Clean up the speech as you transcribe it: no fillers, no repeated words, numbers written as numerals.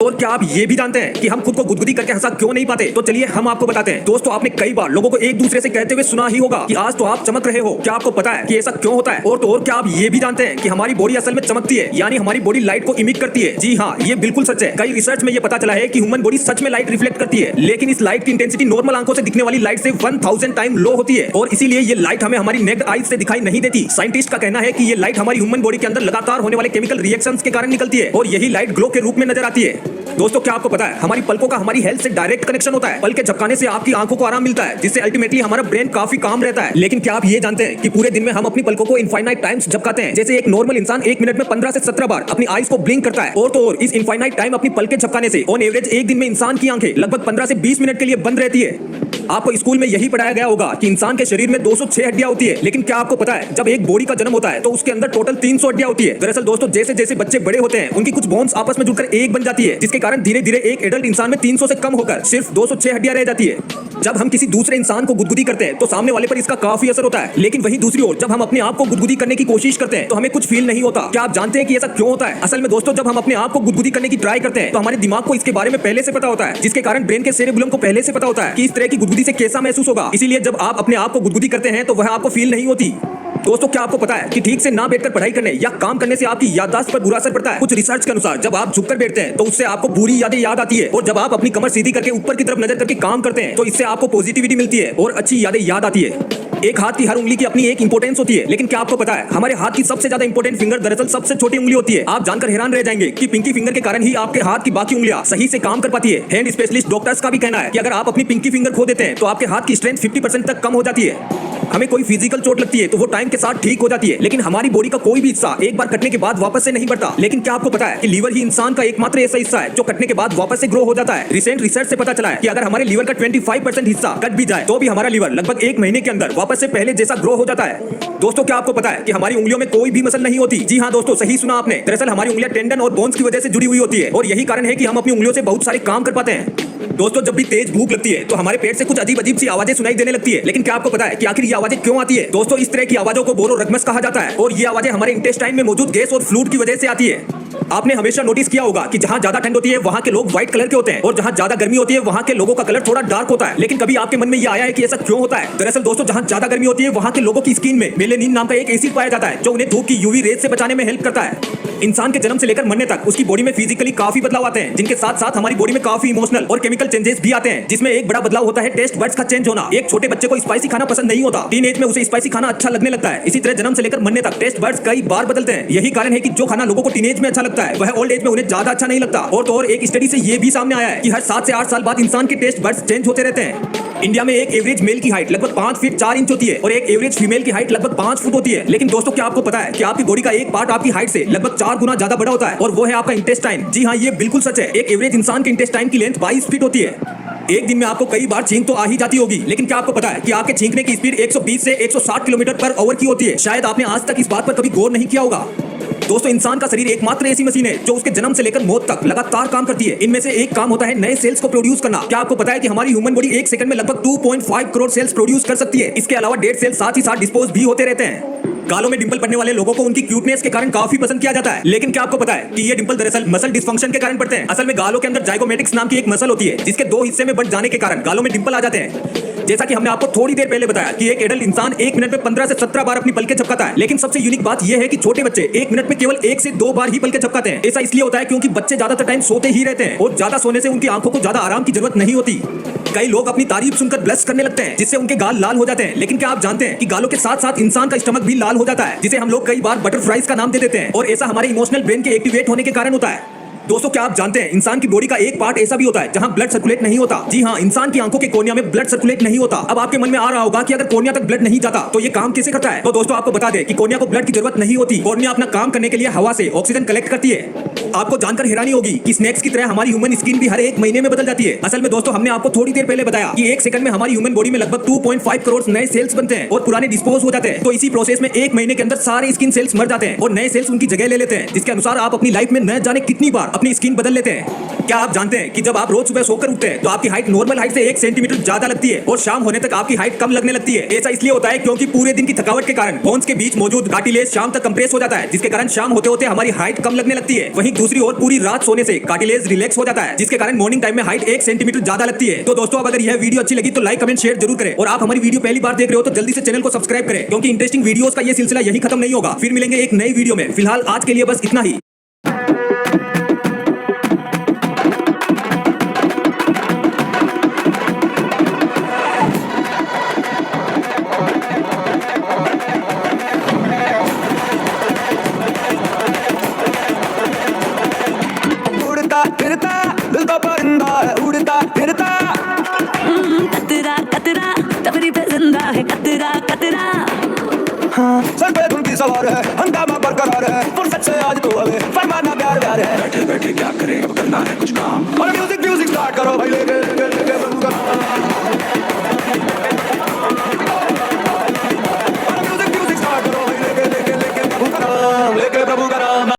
और क्या आप ये भी जानते हैं कि हम खुद को गुदगुदी करके हंसा क्यों नहीं पाते? तो चलिए हम आपको बताते हैं। दोस्तों, आपने कई बार लोगों को एक दूसरे से कहते हुए सुना ही होगा कि आज तो आप चमक रहे हो। क्या आपको पता है कि ऐसा क्यों होता है? और तो और क्या आप ये भी जानते हैं कि हमारी बॉडी असल में चमकती है, यानी हमारी बॉडी लाइट को इमिट करती है। जी हाँ, ये बिल्कुल सच है। कई रिसर्च में ये पता चला है कि ह्यूमन बॉडी सच में लाइट रिफ्लेक्ट करती है, लेकिन इस लाइट की इंटेंसिटी नॉर्मल आंखों से दिखने वाली लाइट से 1000 टाइम लो होती है और इसीलिए ये लाइट हमें हमारी नेक्ड आईज से दिखाई नहीं देती। साइंटिस्ट का कहना है कि ये लाइट हमारी ह्यूमन बॉडी के अंदर लगातार होने वाले केमिकल रिएक्शंस के कारण निकलती है और यही लाइट ग्लो के रूप में नजर आती है। दोस्तों, क्या आपको पता है हमारी पलकों का हमारी हेल्थ से डायरेक्ट कनेक्शन होता है। पल के झपकाने से आपकी आंखों को आराम मिलता है, जिससे अल्टीमेटली हमारा ब्रेन काफी काम रहता है। लेकिन क्या आप ये जानते हैं कि पूरे दिन में हम अपनी पलकों को इनफाइनाइट टाइम्स झपकाते हैं? जैसे एक नॉर्मल इंसान 1 मिनट में 15 से 17 बार अपनी आईज को ब्लिंक करता है और तो और इस इनफाइनाइट टाइम अपनी पलकें झपकाने से ऑन एवरेज एक दिन में इंसान की आंखें लगभग 15 से 20 मिनट के लिए बंद रहती है। आपको स्कूल में यही पढ़ाया गया होगा कि इंसान के शरीर में 206 हड्डियां होती है, लेकिन क्या आपको पता है जब एक बॉडी का जन्म होता है तो उसके अंदर टोटल 300 हड्डियां होती है। दरअसल दोस्तों, जैसे जैसे बच्चे बड़े होते हैं उनकी कुछ बोन्स आपस में जुड़कर एक बन जाती है, जिसके कारण धीरे धीरे एक एडल्ट इंसान में 300 से कम होकर सिर्फ 206 हड्डियां रह जाती है। जब हम किसी दूसरे इंसान को गुदगुदी करते हैं तो सामने वाले पर इसका काफी असर होता है, लेकिन वहीं दूसरी ओर जब हम अपने आप को गुदगुदी करने की कोशिश करते हैं तो हमें कुछ फील नहीं होता। क्या आप जानते हैं कि ऐसा क्यों होता है? असल में दोस्तों, जब हम अपने आप को गुदगुदी करने की ट्राई करते हैं तो हमारे दिमाग को इसके बारे में पहले से पता होता है, जिसके कारण ब्रेन के सेरेबुलम को पहले से पता होता है कि इस तरह की गुदगुदी से कैसा महसूस होगा। इसीलिए जब आप अपने आप को गुदगुदी करते हैं तो वह आपको फील नहीं होती। दोस्तों, क्या आपको पता है कि ठीक से ना बैठकर पढ़ाई करने या काम करने से आपकी याददाश्त पर बुरा असर पड़ता है? कुछ रिसर्च के अनुसार जब आप झुककर बैठते हैं तो उससे आपको बुरी यादें याद आती है और जब आप अपनी कमर सीधी करके ऊपर की तरफ नजर करके काम करते हैं तो इससे आपको पॉजिटिविटी मिलती है और अच्छी यादें याद आती है। एक हाथ की हर उंगली की अपनी एक इंपोर्टेंस होती है, लेकिन क्या आपको पता है हमारे हाथ की सबसे ज्यादा इंपोर्टेंट फिंगर दरअसल सबसे छोटी उंगली होती है। आप जानकर हैरान रह जाएंगे कि पिंकी फिंगर के कारण ही आपके हाथ की बाकी उंगलियां सही से काम कर पाती है। हैंड स्पेशलिस्ट डॉक्टर्स का भी कहना है कि अगर आप अपनी पिंकी फिंगर खो देते हैं तो आपके हाथ की स्ट्रेंथ 50% तक कम हो जाती है। हमें कोई फिजिकल चोट लगती है तो वो टाइम के साथ ठीक हो जाती है, लेकिन हमारी बॉडी का कोई भी हिस्सा एक बार कटने के बाद वापस से नहीं बढ़ता। लेकिन क्या आपको पता है कि लीवर ही इंसान का एकमात्र ऐसा हिस्सा है जो कटने के बाद वापस से ग्रो हो जाता है? रिसेंट रिसर्च से पता चला है कि अगर हमारे लीवर का 25% हिस्सा कट भी जाए तो भी हमारा लीवर लगभग 1 महीने के अंदर वापस से पहले जैसा ग्रो हो जाता है। दोस्तों, क्या आपको पता है कि हमारी उंगलियों में कोई भी मसल नहीं होती? जी हाँ दोस्तों, सही सुना आपने। दरअसल हमारी उंगलियां टेंडन और बोन्स की वजह से जुड़ी हुई होती है और यही कारण है कि हम अपनी उंगलियों से बहुत सारे काम कर पाते हैं। दोस्तों, जब भी तेज भूख लगती है तो हमारे पेट से कुछ अजीब अजीब सी आवाजें सुनाई देने लगती है, लेकिन क्या आपको पता है कि आखिर ये आवाजें क्यों आती है? दोस्तों, इस तरह की आवाजों को बोरोरग्मस कहा जाता है और ये आवाजें हमारे इंटेस्टाइन में मौजूद गैस और फ्लूइड की वजह से आती है। आपने हमेशा नोटिस किया होगा कि जहां ज्यादा ठंड होती है वहां के लोग व्हाइट कलर के होते हैं और जहां ज्यादा गर्मी होती है वहां के लोगों का कलर थोड़ा डार्क होता है। लेकिन कभी आपके मन में ये आया है कि ऐसा क्यों होता है? दरअसल दोस्तों, जहां ज्यादा गर्मी होती है वहां के लोगों की स्किन में मेलेनिन नाम का एक एसिड पाया जाता है जो उन्हें धूप की यूवी रेज से बचाने में हेल्प करता है। इंसान के जन्म से लेकर मरने तक उसकी बॉडी में फिजिकली काफी बदलाव आते हैं, जिनके साथ साथ हमारी बॉडी में काफी इमोशनल और केमिकल चेंजेस भी आते हैं, जिसमें एक बड़ा बदलाव होता है टेस्ट बड्स का चेंज होना। एक छोटे बच्चे को स्पाइसी खाना पसंद नहीं होता, टीनेज में उसे स्पाइसी खाना अच्छा लगने लगता है। इसी तरह जन्म से लेकर मरने तक टेस्ट बड्स कई बार बदलते हैं। यही कारण है कि जो खाना लोगों को टीनेज में अच्छा लगता है वह ओल्ड एज में उन्हें ज्यादा अच्छा नहीं लगता। और तो और एक स्टडी से ये भी सामने आया है कि हर 7 से 8 साल बाद इंसान के टेस्ट बड्स चेंज होते रहते हैं। इंडिया में एक एवरेज मेल की हाइट लगभग 5 फीट 4 इंच होती है और एक एवरेज फीमेल की हाइट लगभग 5 फुट होती है। लेकिन दोस्तों, क्या आपको पता है कि आपकी बॉडी का एक पार्ट आपकी हाइट से लगभग 4 गुना ज्यादा बड़ा होता है और वो है आपका इंटेस्टाइन। जी हाँ, ये बिल्कुल सच है। एक एवरेज इंसान के इंटेस्टाइन की लेंथ 22 फीट होती है। एक दिन में आपको कई बार छींक तो आ ही जाती होगी, लेकिन क्या आपको पता है कि आपके छींकने की स्पीड 120 से 160 किलोमीटर पर आवर की होती है? शायद आपने आज तक इस बात पर कभी गौर नहीं किया होगा। दोस्तों, इंसान का शरीर एकमात्र ऐसी मशीन है जो उसके जन्म से लेकर मौत तक लगातार काम करती है। इनमें से एक काम होता है नए सेल्स को प्रोड्यूस करना। क्या आपको पता है कि हमारी ह्यूमन बॉडी 1 सेकंड में लगभग 2.5 करोड़ सेल्स प्रोड्यूस कर सकती है? इसके अलावा डेड सेल्स साथ ही साथ डिस्पोज भी होते रहते हैं। गालों में डिंपल पड़ने वाले लोगों को उनकी क्यूटनेस के कारण काफी पसंद किया जाता है, लेकिन क्या आपको पता है कि ये डिंपल दरअसल मसल डिसफंक्शन के कारण पड़ते हैं? असल में गालों के अंदर जाइगोमेटिक्स नाम की एक मसल होती है जिसके 2 हिस्से में बंट जाने के कारण गालों में डिंपल आ जाते हैं। जैसा कि हमने आपको थोड़ी देर पहले बताया कि एक एडल्ट इंसान 1 मिनट में 15 से 17 बार अपनी पलकें झपकाता है, लेकिन सबसे यूनिक बात यह है कि छोटे बच्चे 1 मिनट में केवल 1 से 2 बार ही पलकें झपकाते हैं। ऐसा इसलिए होता है क्योंकि बच्चे ज्यादातर टाइम सोते ही रहते हैं और ज्यादा सोने से उनकी आंखों को ज्यादा आराम की जरूरत नहीं होती। कई लोग अपनी तारीफ सुनकर ब्लश करने लगते हैं जिससे उनके गाल लाल हो जाते हैं, लेकिन क्या आप जानते हैं कि गालों के साथ साथ इंसान का स्टमक भी लाल हो जाता है, जिसे हम लोग कई बार बटरफ्लाइज का नाम दे देते हैं और ऐसा हमारे इमोशनल ब्रेन के एक्टिवेट होने के कारण होता है। दोस्तों, क्या आप जानते हैं इंसान की बॉडी का एक पार्ट ऐसा भी होता है जहां ब्लड सर्कुलेट नहीं होता? जी हाँ, इंसान की आंखों के कोर्निया में ब्लड सर्कुलेट नहीं होता। अब आपके मन में आ रहा होगा कि अगर कोर्निया तक ब्लड नहीं जाता तो ये काम कैसे करता है? तो दोस्तों, आपको बता दें कि कोर्निया को ब्लड की जरूरत नहीं होती। कोर्निया अपना काम करने के लिए हवा से ऑक्सीजन कलेक्ट करती है। आपको जानकर हैरानी होगी कि स्नेक्स की तरह हमारी ह्यूमन स्किन भी हर 1 महीने में बदल जाती है। असल में दोस्तों, हमने आपको थोड़ी देर पहले बताया कि 1 सेकंड में हमारी ह्यूमन बॉडी में लगभग 2.5 करोड़ नए सेल्स बनते हैं और पुराने डिस्पोज हो जाते हैं। तो इसी प्रोसेस में 1 महीने के अंदर सारे स्किन सेल्स मर जाते हैं और नए सेल्स उनकी जगह ले लेते हैं, जिसके अनुसार आप अपनी लाइफ में न जाने कितनी बार अपनी स्किन बदल लेते हैं। क्या आप जानते हैं कि जब आप रोज सुबह सोकर उठते हैं तो आपकी हाइट नॉर्मल हाइट से 1 सेंटीमीटर ज्यादा लगती है और शाम होने तक आपकी हाइट कम लगने लगती है। ऐसा इसलिए होता है क्योंकि पूरे दिन की थकावट के कारण बोन्स के बीच मौजूद कार्टिलेज शाम तक कंप्रेस हो जाता है, जिसके कारण शाम होते होते हमारी हाइट कम लगने लगती है। वहीं दूसरी ओर पूरी रात सोने से कार्टिलेज रिलैक्स हो जाता है, जिसके कारण मॉर्निंग टाइम में हाइट 1 सेंटीमीटर ज्यादा लगती है। तो दोस्तों, अगर यह वीडियो अच्छी लगी तो लाइक कमेंट शेयर जरूर करें, और आप हमारी वीडियो पहली बार देख रहे हो तो जल्दी से चैनल को सब्सक्राइब करें, क्योंकि इंटरेस्टिंग वीडियोस का ये सिलसिला यही खत्म नहीं होगा। फिर मिलेंगे एक नई वीडियो में। फिलहाल आज के लिए बस इतना ही। फिरता दिल तो परिंदा है, उड़ता फिरता कतरा कतरा तबरी पे जिंदा है कतरा कतरा। हाँ, सर पे धुन की सवार है, हंगामा बरकरार है, फुर्सत से आज तो